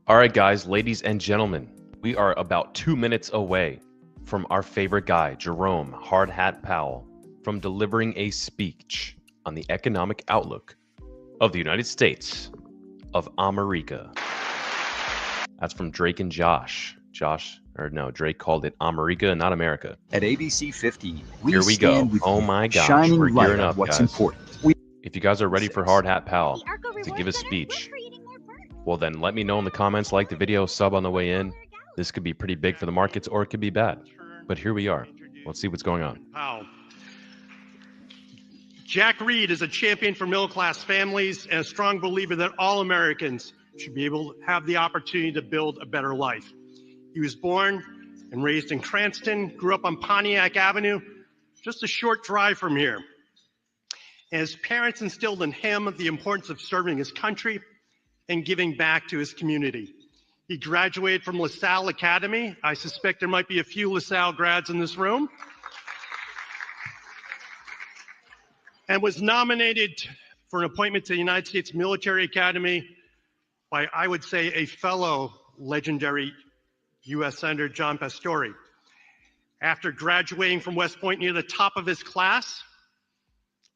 All right, guys, ladies and gentlemen, we are about 2 minutes away from our favorite guy, Jerome Hard Hat Powell, from delivering a speech on the economic outlook of the United States of America. That's from Drake and Josh. Drake called it America, not America. At ABC 15, Here we go. stand with Oh you, my gosh, shining we're light gearing on up, what's guys. important. If you guys are ready for Hard Hat Powell to give a speech, well then let me know in the comments, like the video, sub on the way in. This could be pretty big for the markets or it could be bad. But here we are. Let's see what's going on. Powell. Jack Reed is a champion for middle-class families and a strong believer that all Americans should be able to have the opportunity to build a better life. He was born and raised in Cranston, grew up on Pontiac Avenue, just a short drive from here. And his parents instilled in him the importance of serving his country and giving back to his community. He graduated from LaSalle Academy. I suspect there might be a few LaSalle grads in this room. And was nominated for an appointment to the United States Military Academy by, I would say, a fellow legendary U.S. Senator, John Pastore. After graduating from West Point near the top of his class,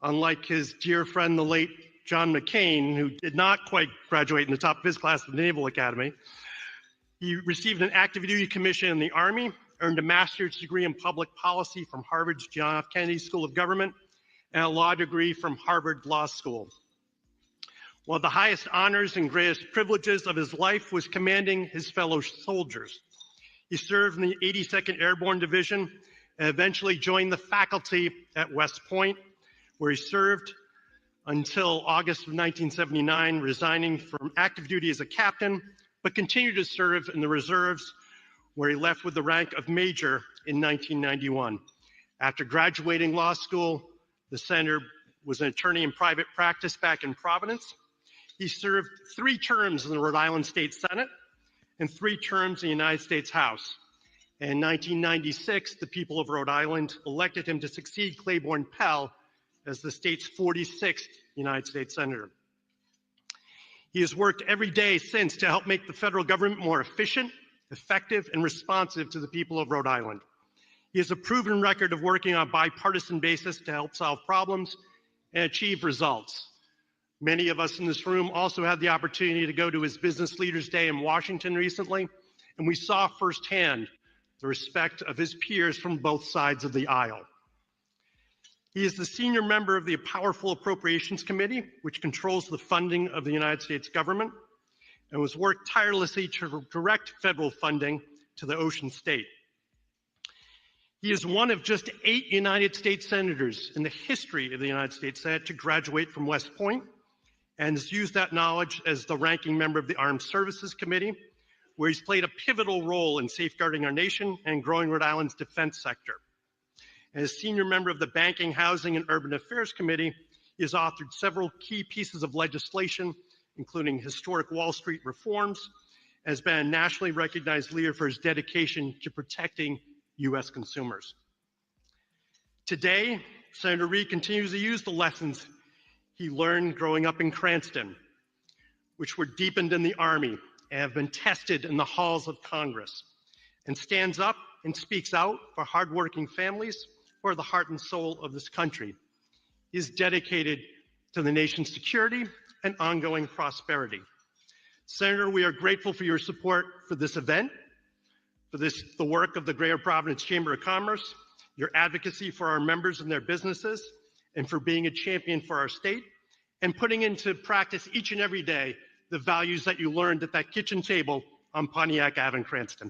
unlike his dear friend, the late John McCain, who did not quite graduate in the top of his class at the Naval Academy, he received an active duty commission in the Army, earned a master's degree in public policy from Harvard's John F. Kennedy School of Government, and a law degree from Harvard Law School. One of the highest honors and greatest privileges of his life was commanding his fellow soldiers. He served in the 82nd Airborne Division and eventually joined the faculty at West Point, where he served until August of 1979, resigning from active duty as a captain, but continued to serve in the reserves, where he left with the rank of major in 1991. After graduating law school, the senator was an attorney in private practice back in Providence. He served 3 terms in the Rhode Island State Senate and 3 terms in the United States House. And in 1996, the people of Rhode Island elected him to succeed Claiborne Pell as the state's 46th United States Senator. He has worked every day since to help make the federal government more efficient, effective, and responsive to the people of Rhode Island. He has a proven record of working on a bipartisan basis to help solve problems and achieve results. Many of us in this room also had the opportunity to go to his Business Leaders Day in Washington recently, and we saw firsthand the respect of his peers from both sides of the aisle. He is the senior member of the powerful Appropriations Committee, which controls the funding of the United States government, and has worked tirelessly to direct federal funding to the Ocean State. He is one of just 8 United States senators in the history of the United States Senate to graduate from West Point, and has used that knowledge as the ranking member of the Armed Services Committee, where he's played a pivotal role in safeguarding our nation and growing Rhode Island's defense sector. As senior member of the Banking, Housing, and Urban Affairs Committee, he has authored several key pieces of legislation, including historic Wall Street reforms, and has been a nationally recognized leader for his dedication to protecting U.S. consumers. Today, Senator Reed continues to use the lessons he learned growing up in Cranston, which were deepened in the Army and have been tested in the halls of Congress, and stands up and speaks out for hardworking families who are the heart and soul of this country. He is dedicated to the nation's security and ongoing prosperity. Senator, we are grateful for your support for this event, for the work of the Greater Providence Chamber of Commerce, your advocacy for our members and their businesses, and for being a champion for our state, and putting into practice each and every day the values that you learned at that kitchen table on Pontiac Ave in Cranston.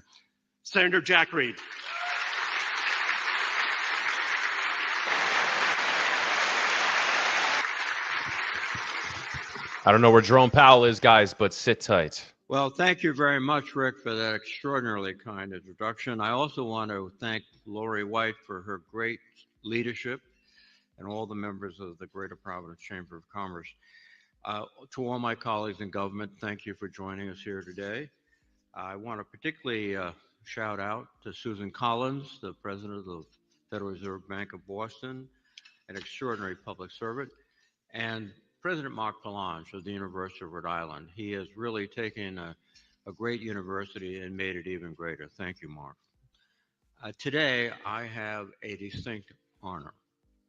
Senator Jack Reed. I don't know where Jerome Powell is, guys, but sit tight. Well, thank you very much, Rick, for that extraordinarily kind introduction. I also want to thank Lori White for her great leadership and all the members of the Greater Providence Chamber of Commerce. To all my colleagues in government, thank you for joining us here today. I want to particularly shout out to Susan Collins, the president of the Federal Reserve Bank of Boston, an extraordinary public servant, and President Mark Falange of the University of Rhode Island. He has really taken a a great university and made it even greater. Thank you, Mark. Today, I have a distinct honor.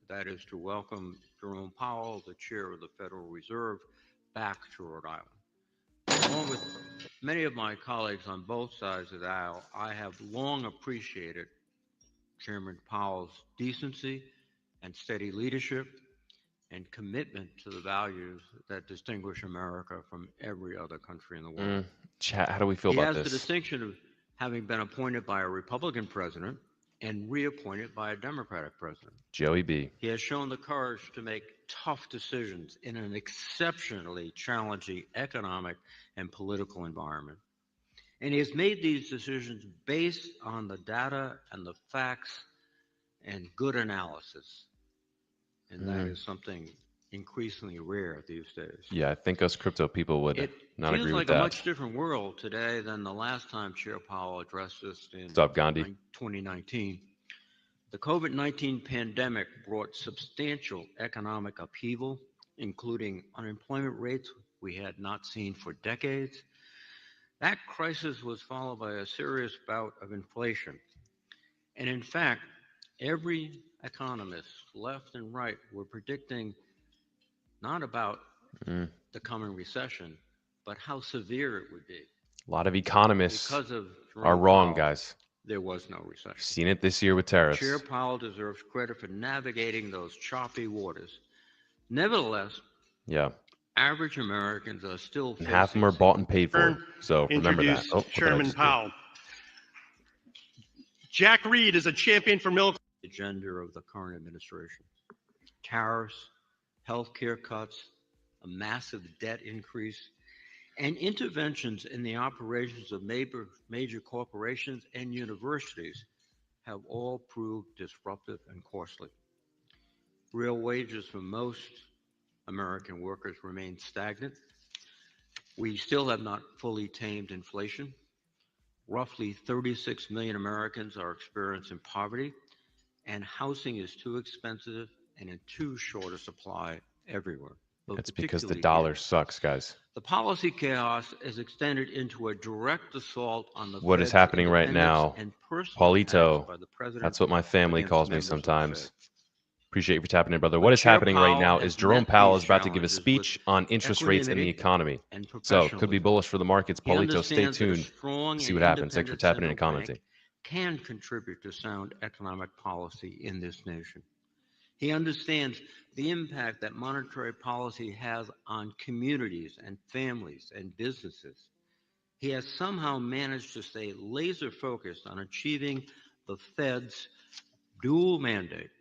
That is to welcome Jerome Powell, the chair of the Federal Reserve, back to Rhode Island. Along with many of my colleagues on both sides of the aisle, I have long appreciated Chairman Powell's decency and steady leadership and commitment to the values that distinguish America from every other country in the world. Chat, how do we feel He about has this? the distinction of having been appointed by a Republican president and reappointed by a Democratic president. Joey B. He has shown the courage to make tough decisions in an exceptionally challenging economic and political environment. And he has made these decisions based on the data and the facts and good analysis. And that is something increasingly rare these days. Yeah, I think us crypto people would not agree with that. It feels like a much different world today than the last time Chair Powell addressed us in Stop, Gandhi. 2019. The COVID-19 pandemic brought substantial economic upheaval, including unemployment rates we had not seen for decades. That crisis was followed by a serious bout of inflation. And in fact, every economist, left and right, were predicting not about the coming recession, but how severe it would be. A lot of economists Because of are wrong, Powell, guys. there was no recession. Seen it this year with tariffs. Chair Powell deserves credit for navigating those choppy waters. Nevertheless, average Americans are still and half of them are bought and paid for. So remember that. Oh, Chairman Powell. Jack Reed is a champion for military. Agenda of the current administration. Tariffs, healthcare cuts, a massive debt increase, and interventions in the operations of major corporations and universities have all proved disruptive and costly. Real wages for most American workers remain stagnant. We still have not fully tamed inflation. Roughly 36 million Americans are experiencing poverty, and housing is too expensive and in too short a supply everywhere. That's because the dollar sucks, guys. The policy chaos is extended into a direct assault on the what is happening right now, Paulito. That's what my family calls me sometimes. Appreciate you for tapping in, brother. What is happening right now is Jerome Powell is about to give a speech on interest rates and the economy. So, could be bullish for the markets. Paulito, stay tuned. See what happens. Thanks for tapping in and commenting. Can contribute to sound economic policy in this nation. He understands the impact that monetary policy has on communities and families and businesses. He has somehow managed to stay laser focused on achieving the Fed's dual mandate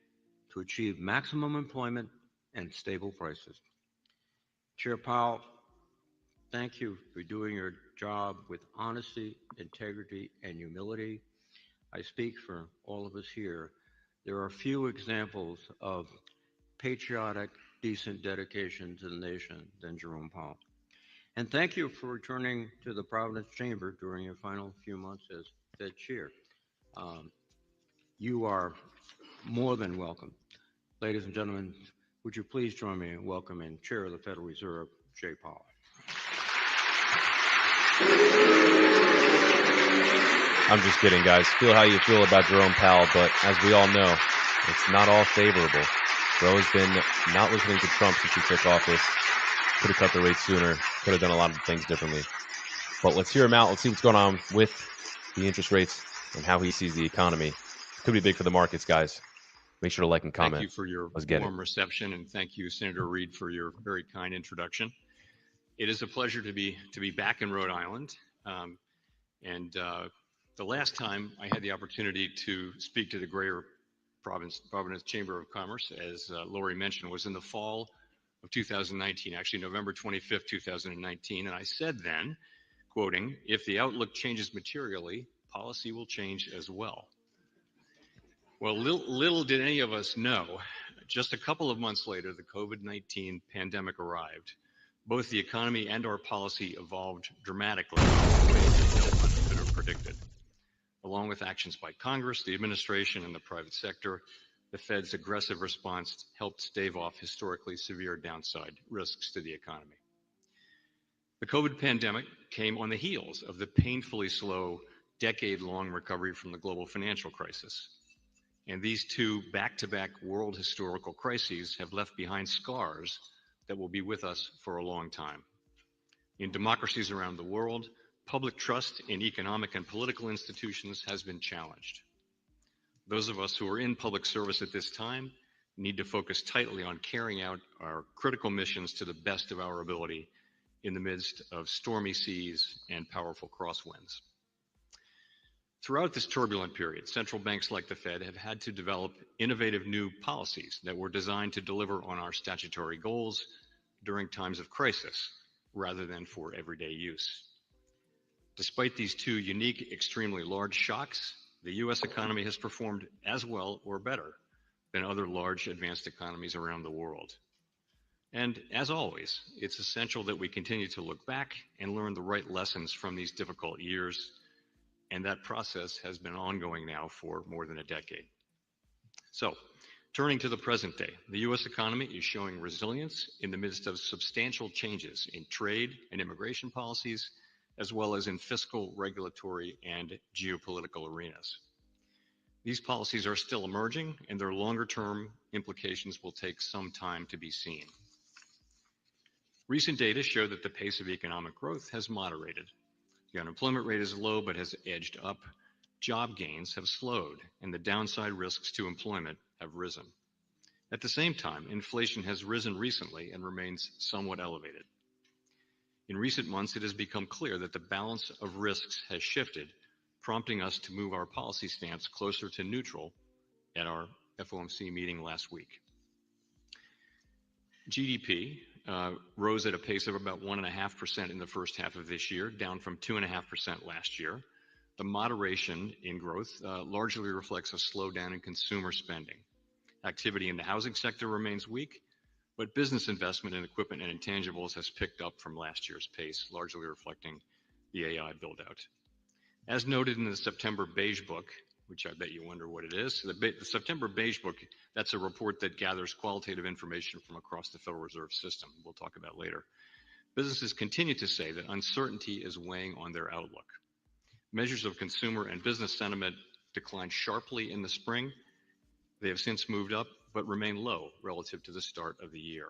to achieve maximum employment and stable prices. Chair Powell, thank you for doing your job with honesty, integrity, and humility. I speak for all of us here. There are few examples of patriotic, decent dedication to the nation than Jerome Powell. And thank you for returning to the Providence Chamber during your final few months as Fed Chair. You are more than welcome. Ladies and gentlemen, would you please join me in welcoming Chair of the Federal Reserve, Jay Powell. I'm just kidding, guys. Feel how you feel about Jerome Powell, but as we all know, it's not all favorable. Bro has been not listening to Trump since he took office. Could have cut the rates sooner. Could have done a lot of things differently. But let's hear him out. Let's see what's going on with the interest rates and how he sees the economy. Could be big for the markets, guys. Make sure to like and comment. Thank you for your warm reception, and thank you, Senator Reed, for your very kind introduction. It is a pleasure to be back in Rhode Island. The last time I had the opportunity to speak to the Greater Providence Chamber of Commerce, as Lori mentioned, was in the fall of 2019, actually November 25th, 2019. And I said then, quoting, "If the outlook changes materially, policy will change as well." Well, little did any of us know, just a couple of months later, the COVID-19 pandemic arrived. Both the economy and our policy evolved dramatically in ways that no one could have predicted. Along with actions by Congress, the administration, and the private sector, the Fed's aggressive response helped stave off historically severe downside risks to the economy. The COVID pandemic came on the heels of the painfully slow, decade-long recovery from the global financial crisis. And these two back-to-back world historical crises have left behind scars that will be with us for a long time. In democracies around the world, public trust in economic and political institutions has been challenged. Those of us who are in public service at this time need to focus tightly on carrying out our critical missions to the best of our ability in the midst of stormy seas and powerful crosswinds. Throughout this turbulent period, central banks like the Fed have had to develop innovative new policies that were designed to deliver on our statutory goals during times of crisis, rather than for everyday use. Despite these two unique, extremely large shocks, the US economy has performed as well or better than other large advanced economies around the world. And as always, it's essential that we continue to look back and learn the right lessons from these difficult years, and that process has been ongoing now for more than a decade. So, turning to the present day, the US economy is showing resilience in the midst of substantial changes in trade and immigration policies, as well as in fiscal, regulatory, and geopolitical arenas. These policies are still emerging, and their longer-term implications will take some time to be seen. Recent data show that the pace of economic growth has moderated. The unemployment rate is low but has edged up. Job gains have slowed, and the downside risks to employment have risen. At the same time, inflation has risen recently and remains somewhat elevated. In recent months, it has become clear that the balance of risks has shifted, prompting us to move our policy stance closer to neutral at our FOMC meeting last week. GDP rose at a pace of about 1.5% in the first half of this year, down from 2.5% last year. The moderation in growth largely reflects a slowdown in consumer spending. Activity in the housing sector remains weak, but business investment in equipment and intangibles has picked up from last year's pace, largely reflecting the AI build-out. As noted in the September Beige Book, which I bet you wonder what it is, the September Beige Book, that's a report that gathers qualitative information from across the Federal Reserve System. We'll talk about later. Businesses continue to say that uncertainty is weighing on their outlook. Measures of consumer and business sentiment declined sharply in the spring. They have since moved up, but remain low relative to the start of the year.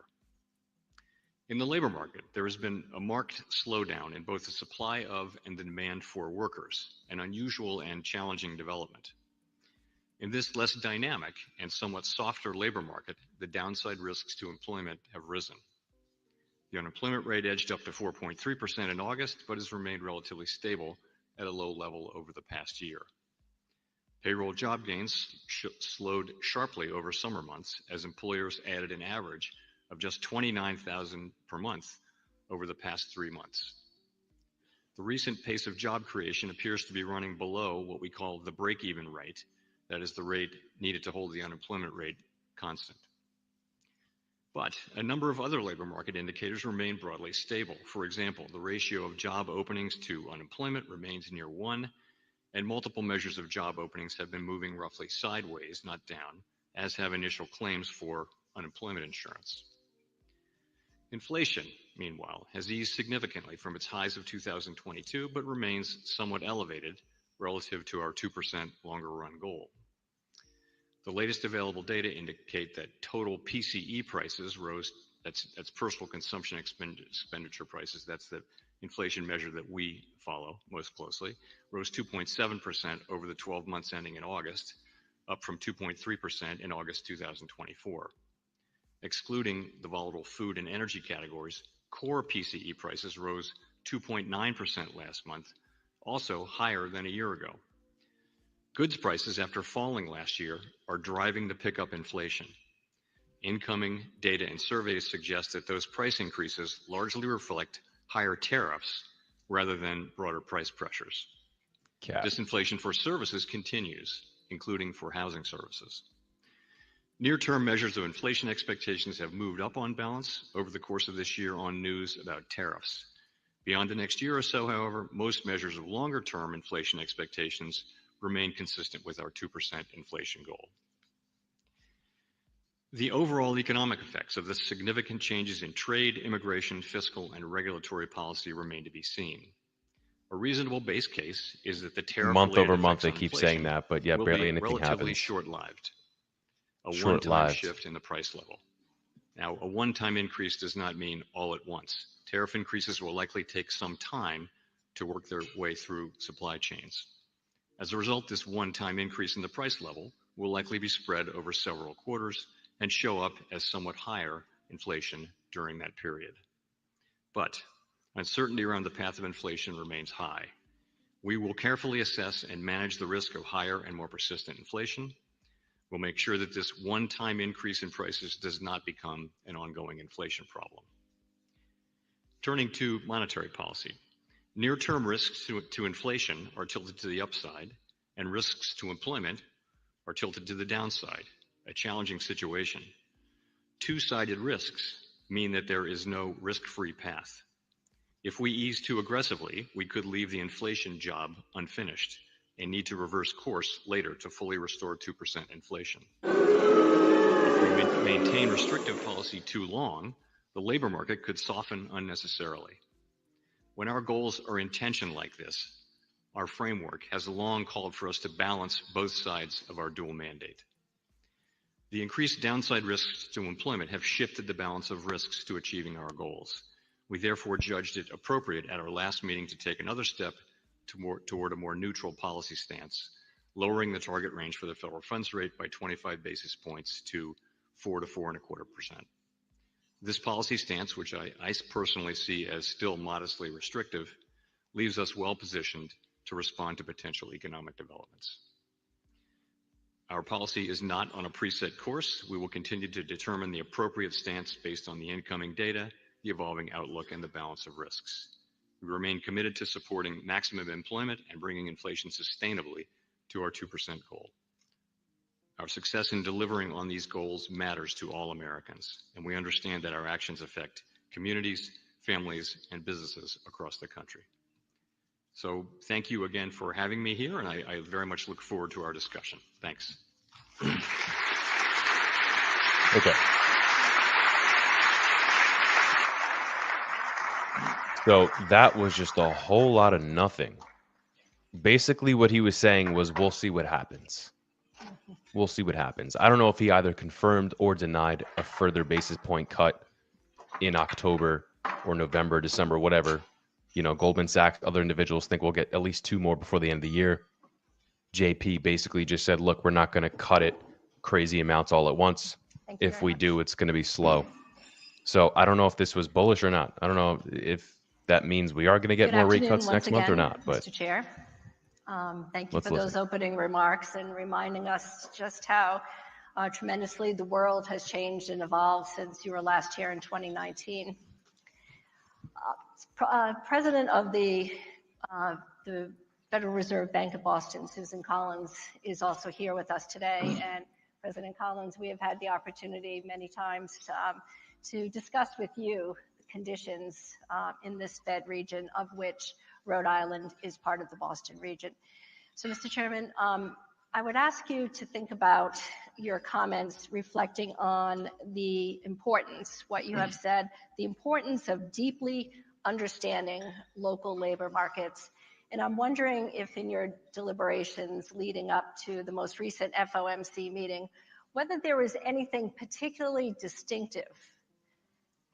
In the labor market, there has been a marked slowdown in both the supply of and the demand for workers, an unusual and challenging development. In this less dynamic and somewhat softer labor market, the downside risks to employment have risen. The unemployment rate edged up to 4.3% in August, but has remained relatively stable at a low level over the past year. Payroll job gains slowed sharply over summer months as employers added an average of just 29,000 per month over the past 3 months. The recent pace of job creation appears to be running below what we call the break-even rate, that is the rate needed to hold the unemployment rate constant. But a number of other labor market indicators remain broadly stable. For example, the ratio of job openings to unemployment remains near 1, and multiple measures of job openings have been moving roughly sideways, not down, as have initial claims for unemployment insurance. Inflation, meanwhile, has eased significantly from its highs of 2022, but remains somewhat elevated relative to our 2% longer run goal. The latest available data indicate that total PCE prices rose, that's personal consumption expenditure prices, that's the inflation measure that we follow most closely, rose 2.7% over the 12 months ending in August, up from 2.3% in August 2024. Excluding the volatile food and energy categories, core PCE prices rose 2.9% last month, also higher than a year ago. Goods prices, after falling last year, are driving the pickup inflation. Incoming data and surveys suggest that those price increases largely reflect higher tariffs rather than broader price pressures. Disinflation for services continues, including for housing services. Near-term measures of inflation expectations have moved up on balance over the course of this year on news about tariffs. Beyond the next year or so, however, most measures of longer-term inflation expectations remain consistent with our 2% inflation goal. The overall economic effects of the significant changes in trade, immigration, fiscal, and regulatory policy remain to be seen. A reasonable base case is that the Month tariff-related over month, effects they on keep saying inflation that, but yeah, will barely be anything relatively happens. short-lived, a one-time Short-lived. shift in the price level. Now, a one-time increase does not mean all at once. Tariff increases will likely take some time to work their way through supply chains. As a result, this one-time increase in the price level will likely be spread over several quarters and show up as somewhat higher inflation during that period. But uncertainty around the path of inflation remains high. We will carefully assess and manage the risk of higher and more persistent inflation. We'll make sure that this one-time increase in prices does not become an ongoing inflation problem. Turning to monetary policy, near-term risks to inflation are tilted to the upside, and risks to employment are tilted to the downside, a challenging situation. Two-sided risks mean that there is no risk-free path. If we ease too aggressively, we could leave the inflation job unfinished and need to reverse course later to fully restore 2% inflation. If we maintain restrictive policy too long, the labor market could soften unnecessarily. When our goals are in tension like this, our framework has long called for us to balance both sides of our dual mandate. The increased downside risks to employment have shifted the balance of risks to achieving our goals. We therefore judged it appropriate at our last meeting to take another step toward a more neutral policy stance, lowering the target range for the federal funds rate by 25 basis points to 4 to 4.25%. This policy stance, which I personally see as still modestly restrictive, leaves us well positioned to respond to potential economic developments. Our policy is not on a preset course. We will continue to determine the appropriate stance based on the incoming data, the evolving outlook, and the balance of risks. We remain committed to supporting maximum employment and bringing inflation sustainably to our 2% goal. Our success in delivering on these goals matters to all Americans, and we understand that our actions affect communities, families, and businesses across the country. So thank you again for having me here, and I very much look forward to our discussion. Thanks. Okay. So that was just a whole lot of nothing. Basically, what he was saying was, we'll see what happens. We'll see what happens. I don't know if he either confirmed or denied a further basis point cut in October or November, December, whatever. You know, Goldman Sachs, other individuals think we'll get at least 2 more before the end of the year. JP basically just said, look, we're not going to cut it crazy amounts all at once. If we do, it's going to be slow. So I don't know if this was bullish or not. I don't know if that means we are going to get more rate cuts next month or not. But Mr. Chair, thank you for those opening remarks and reminding us just how tremendously the world has changed and evolved since you were last here in 2019. President of the Federal Reserve Bank of Boston, Susan Collins, is also here with us today. And President Collins, we have had the opportunity many times to discuss with you the conditions in this Fed region, of which Rhode Island is part of the Boston region. So, Mr. Chairman, I would ask you to think about your comments reflecting on the importance, what you have said, the importance of deeply understanding local labor markets. And I'm wondering if in your deliberations leading up to the most recent FOMC meeting, whether there was anything particularly distinctive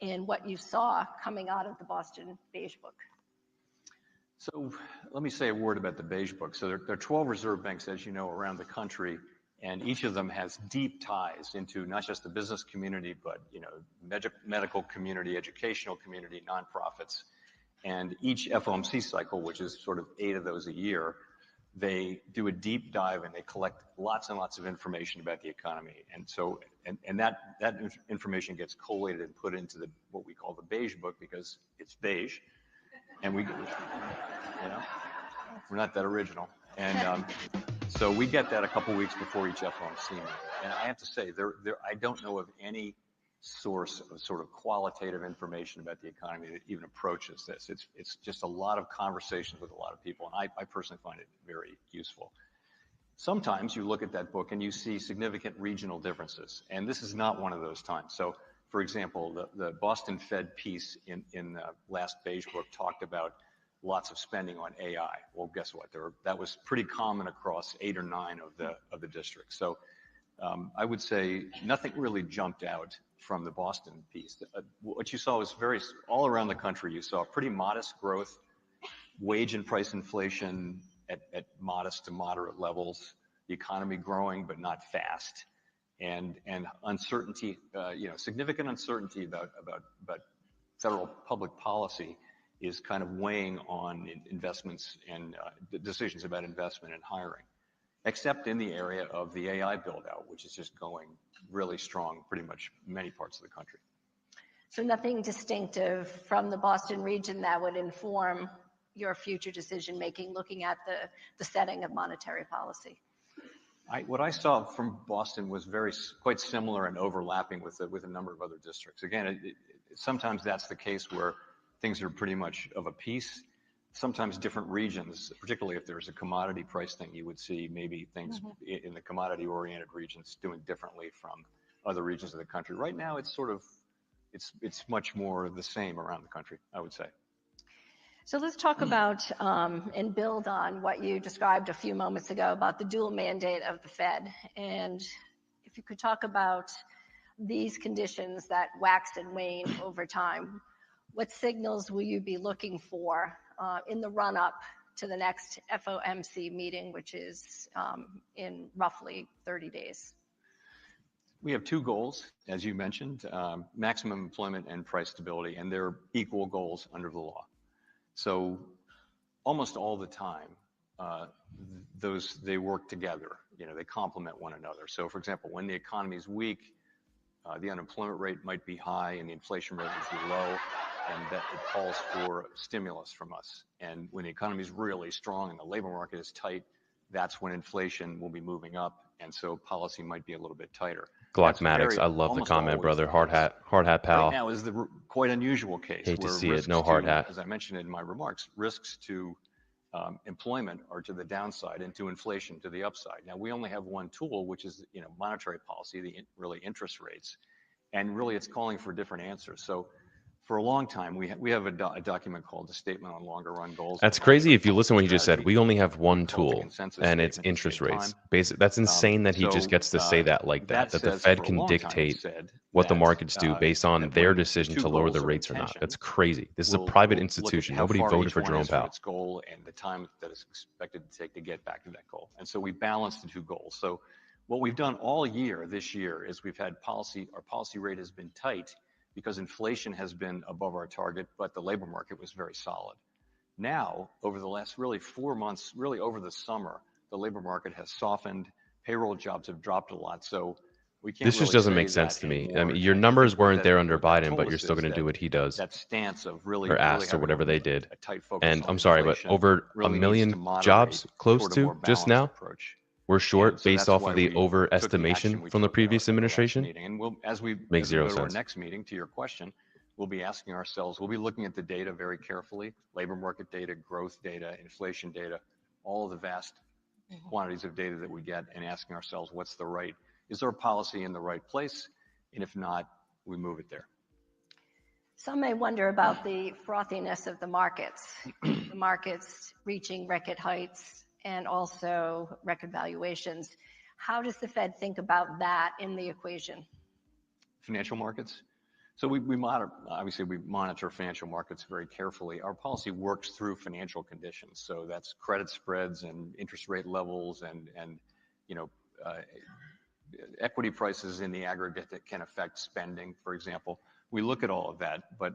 in what you saw coming out of the Boston Beige Book. So let me say a word about the Beige Book. So there are 12 reserve banks, as you know, around the country, and each of them has deep ties into not just the business community, but medical community, educational community, nonprofits. And each FOMC cycle, which is sort of 8 of those a year, they do a deep dive and they collect lots and lots of information about the economy. And so, and that information gets collated and put into what we call the Beige Book, because it's beige. And we're not that original. And so we get that a couple weeks before each FOMC meeting. And I have to say, I don't know of any source of sort of qualitative information about the economy that even approaches this. It's just a lot of conversations with a lot of people, and I personally find it very useful. Sometimes you look at that book and you see significant regional differences, and this is not one of those times. So, for example, the Boston Fed piece in the last Beige Book talked about lots of spending on AI. Well, guess what? That was pretty common across 8 or 9 of the districts. So I would say nothing really jumped out from the Boston piece. What you saw was all around the country, you saw pretty modest growth, wage and price inflation at modest to moderate levels, the economy growing but not fast, and uncertainty, significant uncertainty about federal public policy is kind of weighing on investments and decisions about investment and hiring, except in the area of the AI build-out, which is just going really strong pretty much many parts of the country. So nothing distinctive from the Boston region that would inform your future decision-making, looking at the setting of monetary policy? What I saw from Boston was quite similar and overlapping with a number of other districts. Again, sometimes that's the case where things are pretty much of a piece. Sometimes different regions, particularly if there's a commodity price thing, you would see maybe things in the commodity-oriented regions doing differently from other regions of the country. Right now, it's much more the same around the country, I would say. So let's talk about and build on what you described a few moments ago about the dual mandate of the Fed. And if you could talk about these conditions that wax and wane over time, what signals will you be looking for in the run-up to the next FOMC meeting, which is in roughly 30 days? We have 2 goals, as you mentioned, maximum employment and price stability, and they're equal goals under the law. So almost all the time, they work together. They complement one another. So for example, when the economy is weak, the unemployment rate might be high and the inflation rate would be low, and that it calls for stimulus from us. And when the economy is really strong and the labor market is tight, that's when inflation will be moving up, and so policy might be a little bit tighter. Glockmatics, I love the comment, brother. Hard hat, pal. Right now is the quite unusual case. Hate to where see it. No hard hat. As I mentioned in my remarks, risks to employment are to the downside and to inflation to the upside. Now, we only have one tool, which is monetary policy, really interest rates, and really it's calling for different answers. So for a long time, we have a document called the Statement on Longer Run Goals. That's crazy if you listen to what he just said. We only have one tool, and it's interest rates. That's insane that he just gets to say that like that the Fed can dictate what the markets do based on their decision to lower the rates or not. That's crazy. This is a private institution. Nobody voted for Jerome Powell. Its goal and the time that it's expected to take to get back to that goal. And so we balance the 2 goals. So what we've done all year this year is we've had our policy rate has been tight because inflation has been above our target, but the labor market was very solid. Now, over the last really 4 months, really over the summer, the labor market has softened, payroll jobs have dropped a lot, so we can't. This just doesn't make sense to me. I mean, your numbers weren't there under Biden, but you're still going to do what he does. That stance of really, or asked, or whatever they did. And I'm on sorry, but inflation over a really million needs to moderate jobs close toward a to more just balanced now. approach. We're short So based that's off why of the we took the action overestimation we from the took previous at our last administration. meeting. And as we Makes zero go to our sense. next meeting, to your question, we'll be asking ourselves, we'll be looking at the data very carefully, labor market data, growth data, inflation data, all of the vast quantities of data that we get, and asking ourselves, is our policy in the right place? And if not, we move it there. Some may wonder about the frothiness of the markets reaching record heights and also record valuations. How does the Fed think about that in the equation? Financial markets. So we monitor financial markets very carefully. Our policy works through financial conditions. So that's credit spreads and interest rate levels and equity prices in the aggregate that can affect spending, for example. We look at all of that, but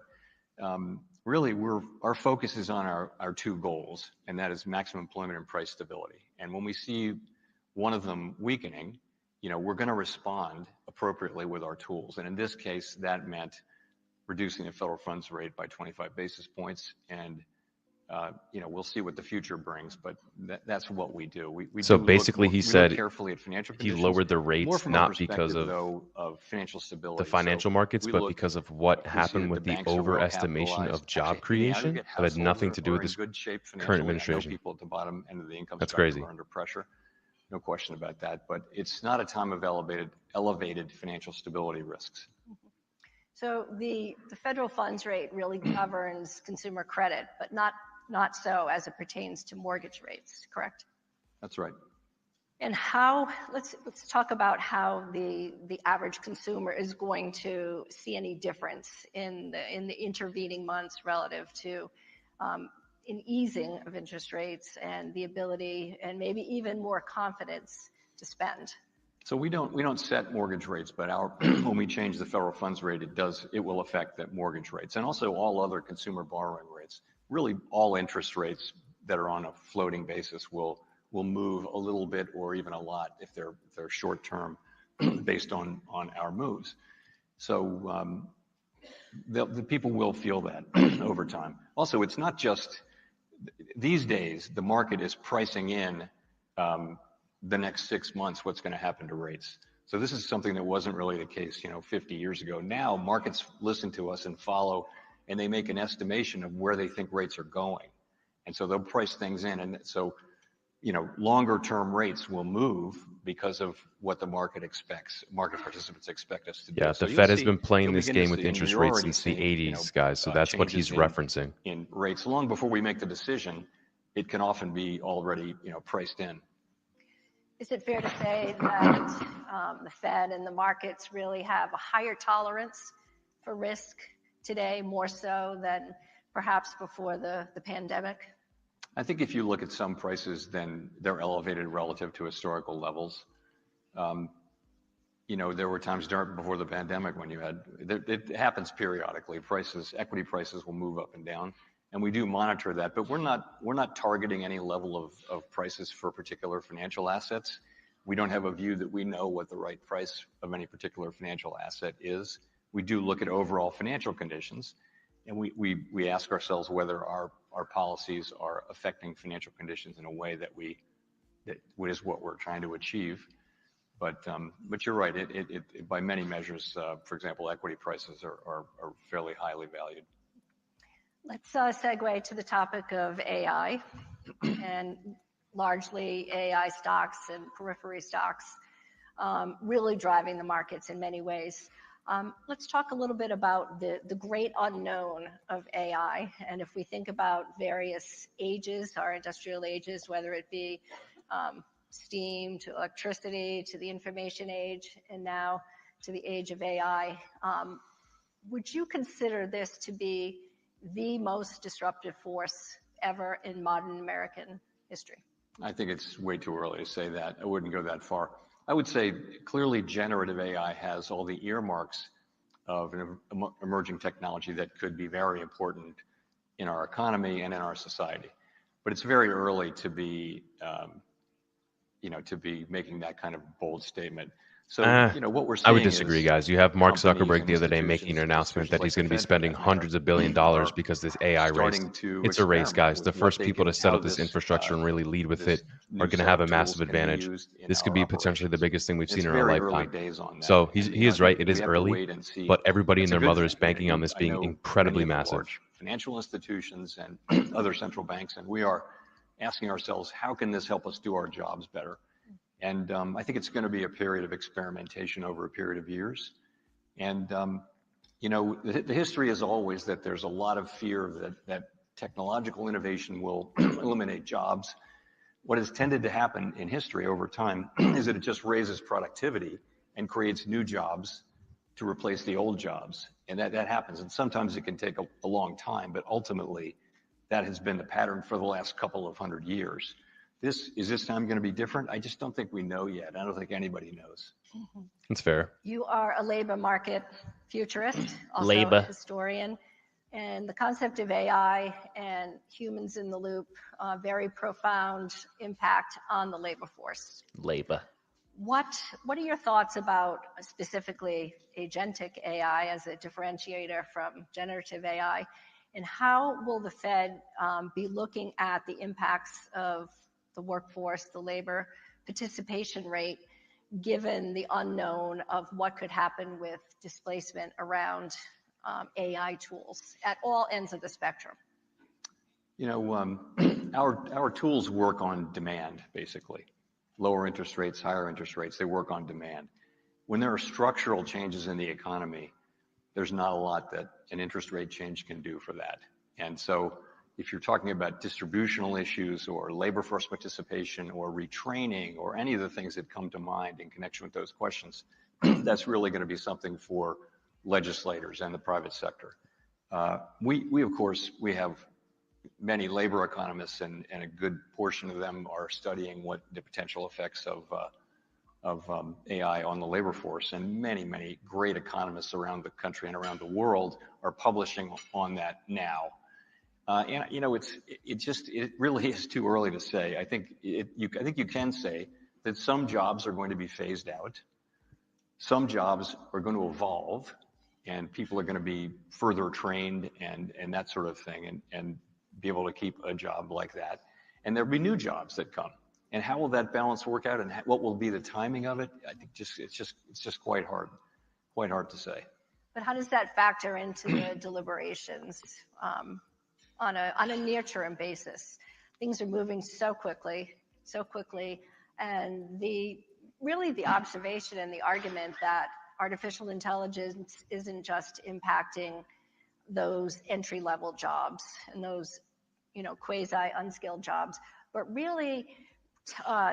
really our focus is on our 2 goals, and that is maximum employment and price stability. And when we see one of them weakening, we're going to respond appropriately with our tools. And in this case, that meant reducing the federal funds rate by 25 basis points. And, we'll see what the future brings, but that's what we do. So basically, he said look carefully at financial he conditions, lowered the rates not because of financial stability. the financial markets, but because of what happened with the overestimation of job creation that had nothing to do with this current administration. People at the bottom end of the income That's spectrum crazy. are under pressure. No question about that, but it's not a time of elevated financial stability risks. So the federal funds rate really governs consumer credit, but not not so as it pertains to mortgage rates, correct? That's right. And how, let's talk about how the average consumer is going to see any difference in the intervening months relative to an easing of interest rates and the ability and maybe even more confidence to spend. So we don't set mortgage rates, but when we change the federal funds rate, it will affect the mortgage rates and also all other consumer borrowing rates. Really, all interest rates that are on a floating basis will move a little bit or even a lot if they're short term, based on our moves. So the people will feel that over time. Also, it's not just these days. The market is pricing in the next 6 months what's going to happen to rates. So this is something that wasn't really the case, 50 years ago. Now markets listen to us and follow, and they make an estimation of where they think rates are going, and so they'll price things in. And so, longer term rates will move because of what the market expects. Market participants expect us to do. Yeah, So the Fed has see, been playing you'll this begin to game with see, and interest you're rates already since the seeing, 80s, guys. So that's what he's changes referencing. in rates long before we make the decision. It can often be already, priced in. Is it fair to say that the Fed and the markets really have a higher tolerance for risk today, more so than perhaps before the pandemic? I think if you look at some prices, then they're elevated relative to historical levels. There were times before the pandemic when it happens periodically. Equity prices will move up and down, and we do monitor that. But we're not targeting any level of prices for particular financial assets. We don't have a view that we know what the right price of any particular financial asset is. We do look at overall financial conditions, and we ask ourselves whether our policies are affecting financial conditions in a way that is what we're trying to achieve. But you're right. It by many measures, for example, equity prices are fairly highly valued. Let's segue to the topic of AI and largely AI stocks and periphery stocks really driving the markets in many ways. Let's talk a little bit about the great unknown of AI. And if we think about various ages, our industrial ages, whether it be steam to electricity to the information age and now to the age of AI, would you consider this to be the most disruptive force ever in modern American history? I think it's way too early to say that. I wouldn't go that far. I would say clearly generative AI has all the earmarks of an emerging technology that could be very important in our economy and in our society. But it's very early to be, making that kind of bold statement. So, what we're seeing I would disagree, is guys. You have Mark companies Zuckerberg and the other day making an announcement that he's going to be spending hundreds of $billions because this AI race. It's a race, guys. The first people to set up this infrastructure and really lead with it are going to have a massive advantage. This could be potentially the biggest thing we've seen in our lifetime. So he is right. It is early, but everybody and their mother is banking on this being incredibly massive. Financial institutions and other central banks, and we are asking ourselves, how can this help us do our jobs better? And I think it's going to be a period of experimentation over a period of years. And, the history is always that there's a lot of fear that technological innovation will eliminate jobs. What has tended to happen in history over time is that it just raises productivity and creates new jobs to replace the old jobs. And that happens. And sometimes it can take a long time, but ultimately that has been the pattern for the last couple of 100 years. Is this time going to be different? I just don't think we know yet. I don't think anybody knows. That's fair. You are a labor market futurist, also Labor. a historian, and the concept of AI and humans in the loop, very profound impact on the labor force. Labor. What are your thoughts about specifically agentic AI as a differentiator from generative AI? And how will the Fed be looking at the impacts of the workforce, the labor participation rate, given the unknown of what could happen with displacement around AI tools at all ends of the spectrum? Our tools work on demand, basically. Lower interest rates, higher interest rates, they work on demand. When there are structural changes in the economy, there's not a lot that an interest rate change can do for that. And so, if you're talking about distributional issues or labor force participation or retraining or any of the things that come to mind in connection with those questions, that's really going to be something for legislators and the private sector. Of course, we have many labor economists, and a good portion of them are studying what the potential effects of AI on the labor force, and many great economists around the country and around the world are publishing on that now. And you know, it really is too early to say. I think you can say that some jobs are going to be phased out, some jobs are going to evolve, and people are going to be further trained and that sort of thing, and be able to keep a job like that. And there'll be new jobs that come. And how will that balance work out, and what will be the timing of it? I think it's just quite hard to say. But how does that factor into the deliberations on a near-term basis? Things are moving so quickly, and the observation and the argument that artificial intelligence isn't just impacting those entry-level jobs and those, quasi-unskilled jobs, but really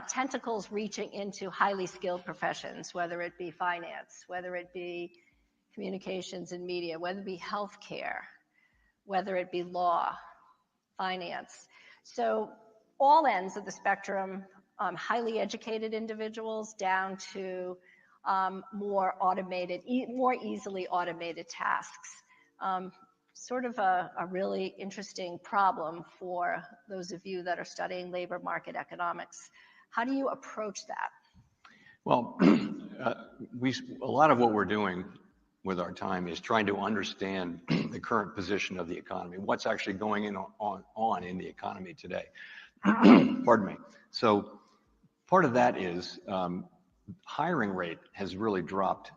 tentacles reaching into highly skilled professions, whether it be finance, whether it be communications and media, whether it be healthcare, whether it be law, finance. So all ends of the spectrum, highly educated individuals down to more easily automated tasks. Sort of a really interesting problem for those of you that are studying labor market economics. How do you approach that? Well, a lot of what we're doing with our time is trying to understand the current position of the economy, what's actually going on in the economy today. Pardon me. So part of that is hiring rate has really dropped.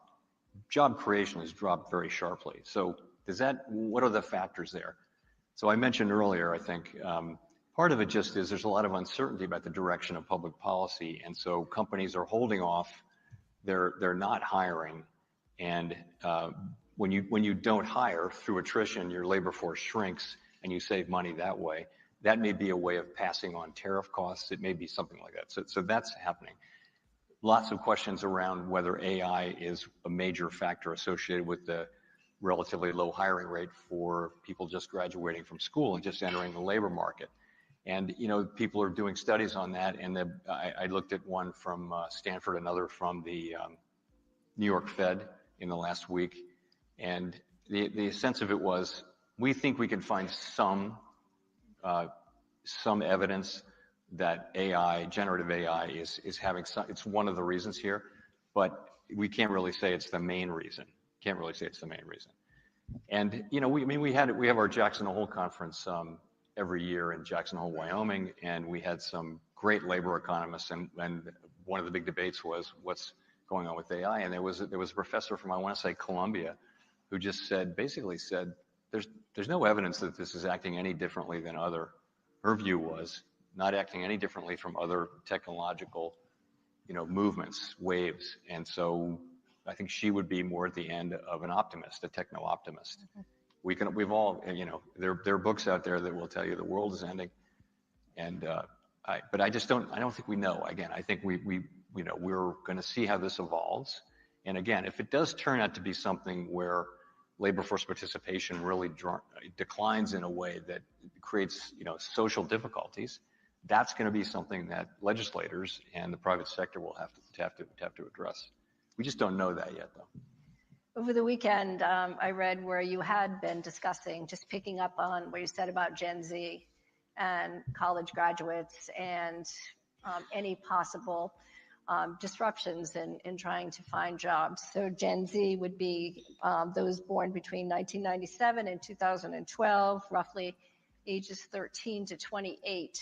Job creation has dropped very sharply. So what are the factors there? So I mentioned earlier, I think, part of it just is there's a lot of uncertainty about the direction of public policy. And so companies are holding off, they're not hiring. And when you don't hire through attrition, your labor force shrinks and you save money that way. That may be a way of passing on tariff costs. It may be something like that. So that's happening. Lots of questions around whether AI is a major factor associated with the relatively low hiring rate for people just graduating from school and just entering the labor market. And, people are doing studies on that. And I looked at one from Stanford, another from the New York Fed in the last week. And the sense of it was, we think we can find some evidence that generative AI is having it's one of the reasons here, but we can't really say it's the main reason. And, we have our Jackson Hole conference every year in Jackson Hole, Wyoming, and we had some great labor economists, and one of the big debates was what's going on with AI. And there was a professor from, I want to say, Columbia, who just basically said, there's no evidence that this is acting any differently than her view was, not acting any differently from other technological, movements, waves. And so I think she would be more at the end of an optimist, a techno-optimist. Mm-hmm. We've all, there are books out there that will tell you the world is ending. And, but I don't think we know. Again, I think we're going to see how this evolves. And again, if it does turn out to be something where labor force participation really declines in a way that creates, social difficulties, that's going to be something that legislators and the private sector will have to address. We just don't know that yet, though. Over the weekend, I read where you had been discussing, just picking up on what you said about Gen Z and college graduates and any possible disruptions in trying to find jobs. So Gen Z would be those born between 1997 and 2012, roughly ages 13 to 28.